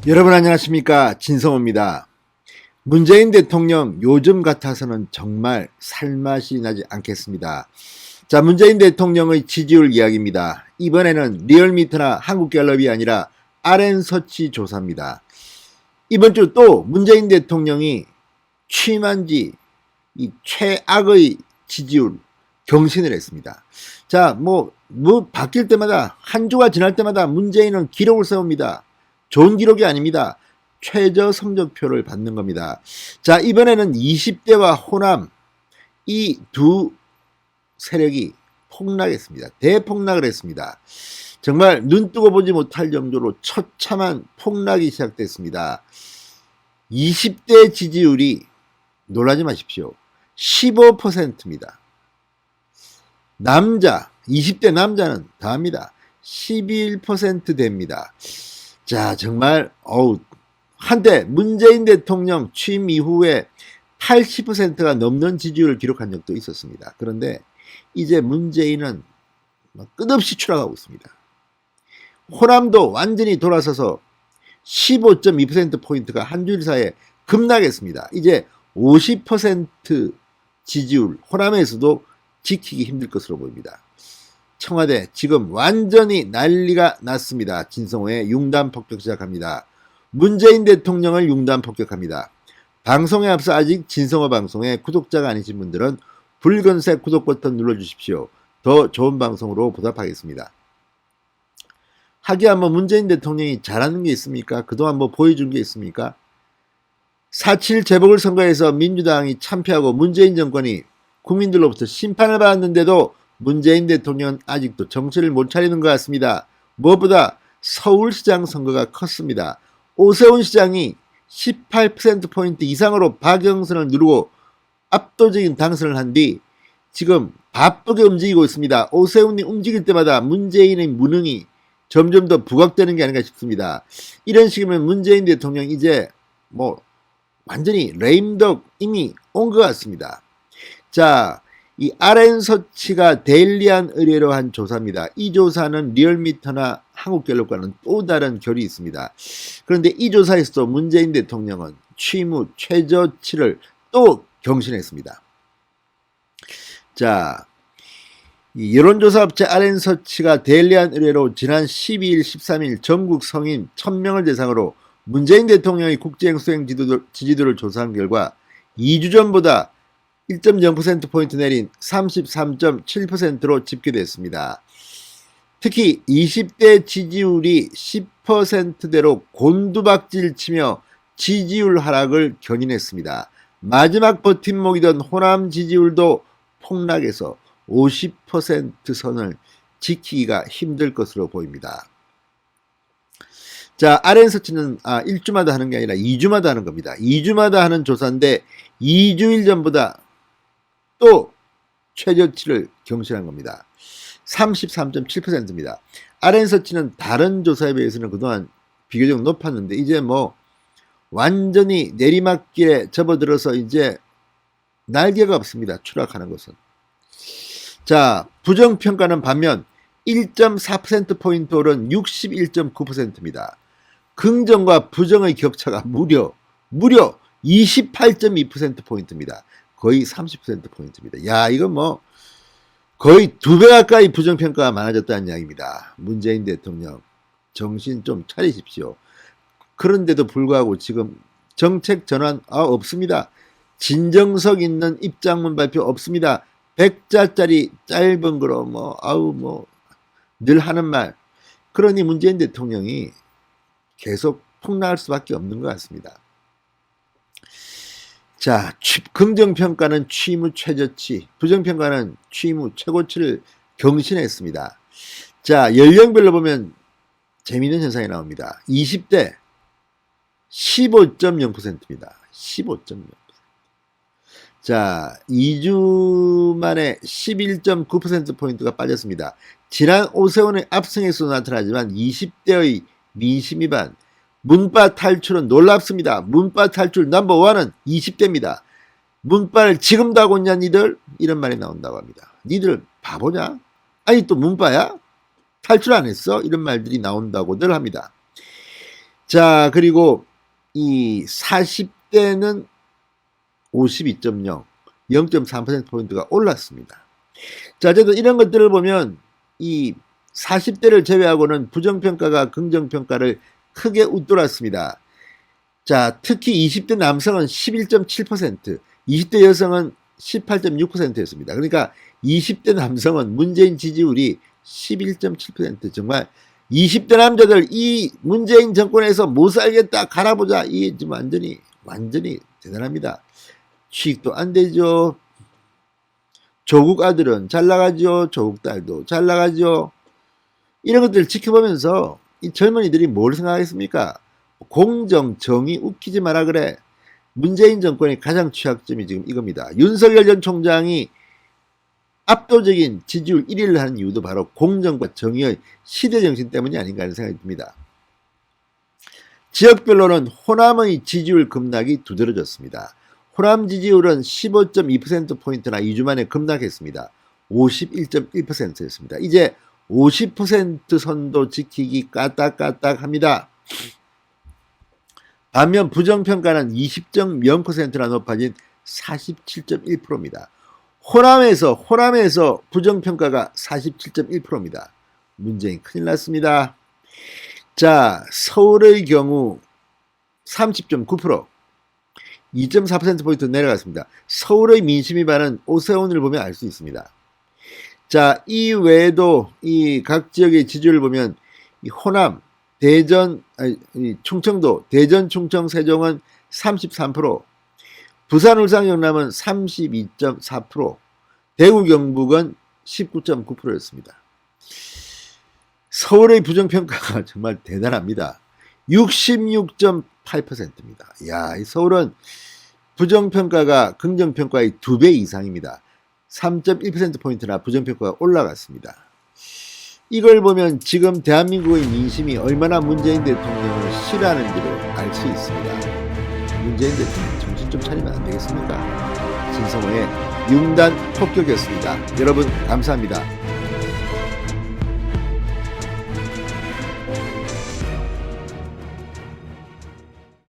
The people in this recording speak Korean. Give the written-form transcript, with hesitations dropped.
여러분 안녕하십니까, 진성호입니다. 문재인 대통령 요즘 같아서는 정말 살맛이 나지 않겠습니다. 자, 문재인 대통령의 지지율 이야기입니다. 이번에는 리얼미터나 한국갤럽이 아니라 RN서치 조사입니다. 이번 주 또 문재인 대통령이 취임한 지 이 최악의 지지율 경신을 했습니다. 자, 바뀔 때마다, 한 주가 지날 때마다 문재인은 기록을 세웁니다. 좋은 기록이 아닙니다. 최저 성적표를 받는 겁니다. 자, 이번에는 20대와 호남 이 두 세력이 폭락했습니다. 대폭락을 했습니다. 정말 눈뜨고 보지 못할 정도로 처참한 폭락이 시작됐습니다. 20대 지지율이, 놀라지 마십시오, 15%입니다. 20대 남자는 더합니다. 11% 됩니다. 자, 정말 한때 문재인 대통령 취임 이후에 80%가 넘는 지지율을 기록한 적도 있었습니다. 그런데 이제 문재인은 끝없이 추락하고 있습니다. 호남도 완전히 돌아서서 15.2%포인트가 한 주일 사이에 급락했습니다. 이제 50% 지지율, 호남에서도 지키기 힘들 것으로 보입니다. 청와대 지금 완전히 난리가 났습니다. 진성호의 융단 폭격 시작합니다. 문재인 대통령을 융단 폭격합니다. 방송에 앞서 아직 진성호 방송의 구독자가 아니신 분들은 붉은색 구독 버튼 눌러주십시오. 더 좋은 방송으로 보답하겠습니다. 하기야 문재인 대통령이 잘하는 게 있습니까? 그동안 보여준 게 있습니까? 4.7 재보궐선거에서 민주당이 참패하고 문재인 정권이 국민들로부터 심판을 받았는데도 문재인 대통령은 아직도 정신을 못 차리는 것 같습니다. 무엇보다 서울시장 선거가 컸습니다. 오세훈 시장이 18%포인트 이상으로 박영선을 누르고 압도적인 당선을 한 뒤 지금 바쁘게 움직이고 있습니다. 오세훈이 움직일 때마다 문재인의 무능이 점점 더 부각되는 게 아닌가 싶습니다. 이런 식이면 문재인 대통령 이제 완전히 레임덕 이미 온 것 같습니다. 자, 이 RN서치가 데일리한 의뢰로 한 조사입니다. 이 조사는 리얼미터나 한국갤럽과는 또 다른 결이 있습니다. 그런데 이 조사에서도 문재인 대통령은 취임 후 최저치를 또 경신했습니다. 자, 이 여론조사업체 RN서치가 데일리한 의뢰로 지난 12일, 13일 전국 성인 1000명을 대상으로 문재인 대통령의 국정 수행 지지도를 조사한 결과 2주 전보다 1.0%포인트 내린 33.7%로 집계됐습니다. 특히 20대 지지율이 10%대로 곤두박질 치며 지지율 하락을 견인했습니다. 마지막 버팀목이던 호남 지지율도 폭락해서 50% 선을 지키기가 힘들 것으로 보입니다. 자, RN서치는 1주마다 하는 게 아니라 2주마다 하는 겁니다. 2주마다 하는 조사인데 2주일 전보다 또 최저치를 경신한 겁니다. 33.7%입니다. RN서치는 다른 조사에 비해서는 그동안 비교적 높았는데 이제 완전히 내리막길에 접어들어서 이제 날개가 없습니다. 추락하는 것은. 자, 부정평가는 반면 1.4%포인트 오른 61.9%입니다. 긍정과 부정의 격차가 무려 28.2%포인트입니다. 거의 30%포인트입니다. 야, 이건 거의 2배 가까이 부정평가가 많아졌다는 이야기입니다. 문재인 대통령, 정신 좀 차리십시오. 그런데도 불구하고 지금 정책 전환 없습니다. 진정성 있는 입장문 발표 없습니다. 100자짜리 짧은 거로 늘 하는 말. 그러니 문재인 대통령이 계속 폭락할 수밖에 없는 것 같습니다. 자, 긍정평가는 취임 후 최저치, 부정평가는 취임 후 최고치를 경신했습니다. 자, 연령별로 보면 재미있는 현상이 나옵니다. 20대 15.0%입니다. 15.0%. 자, 2주 만에 11.9%포인트가 빠졌습니다. 지난 오세훈의 압승에서도 나타나지만 20대의 민심 위반, 문바 탈출은 놀랍습니다. 문바 탈출 넘버원은 20대입니다. 문바를 지금도 하고 있냐 니들? 이런 말이 나온다고 합니다. 니들 바보냐? 아니 또 문바야? 탈출 안 했어? 이런 말들이 나온다고들 합니다. 자, 그리고 이 40대는 52.0, 0.3%포인트가 올랐습니다. 자, 어쨌든 이런 것들을 보면 이 40대를 제외하고는 부정평가가 긍정평가를 크게 웃돌았습니다. 자, 특히 20대 남성은 11.7%, 20대 여성은 18.6%였습니다. 그러니까 20대 남성은 문재인 지지율이 11.7%, 정말 20대 남자들 이 문재인 정권에서 못 살겠다 갈아보자, 이 지금 완전히 대단합니다. 취직도 안 되죠. 조국 아들은 잘 나가죠. 조국 딸도 잘 나가죠. 이런 것들을 지켜보면서 이 젊은이들이 뭘 생각하겠습니까? 공정, 정의 웃기지 마라 그래. 문재인 정권의 가장 취약점이 지금 이겁니다. 윤석열 전 총장이 압도적인 지지율 1위를 하는 이유도 바로 공정과 정의의 시대정신 때문이 아닌가 하는 생각이 듭니다. 지역별로는 호남의 지지율 급락이 두드러졌습니다. 호남 지지율은 15.2%포인트나 2주 만에 급락했습니다. 51.1%였습니다. 이제 50% 선도 지키기 까딱까딱합니다. 반면 부정평가는 20.0%나 높아진 47.1%입니다. 호남에서 부정평가가 47.1%입니다. 문재인 큰일 났습니다. 자, 서울의 경우 30.9%, 2.4%포인트 내려갔습니다. 서울의 민심이 바른 오세훈을 보면 알 수 있습니다. 자, 이 외에도 이 각 지역의 지지율을 보면 이 호남, 대전, 충청도, 대전, 충청, 세종은 33%, 부산, 울산, 경남은 32.4%, 대구, 경북은 19.9%였습니다. 서울의 부정평가가 정말 대단합니다. 66.8%입니다. 야, 이 서울은 부정평가가 긍정평가의 2배 이상입니다. 3.1%포인트나 부정평가가 올라갔습니다. 이걸 보면 지금 대한민국의 민심이 얼마나 문재인 대통령을 싫어하는지를 알 수 있습니다. 문재인 대통령 정신 좀 차리면 안 되겠습니까? 진성호의 융단 폭격이었습니다. 여러분 감사합니다.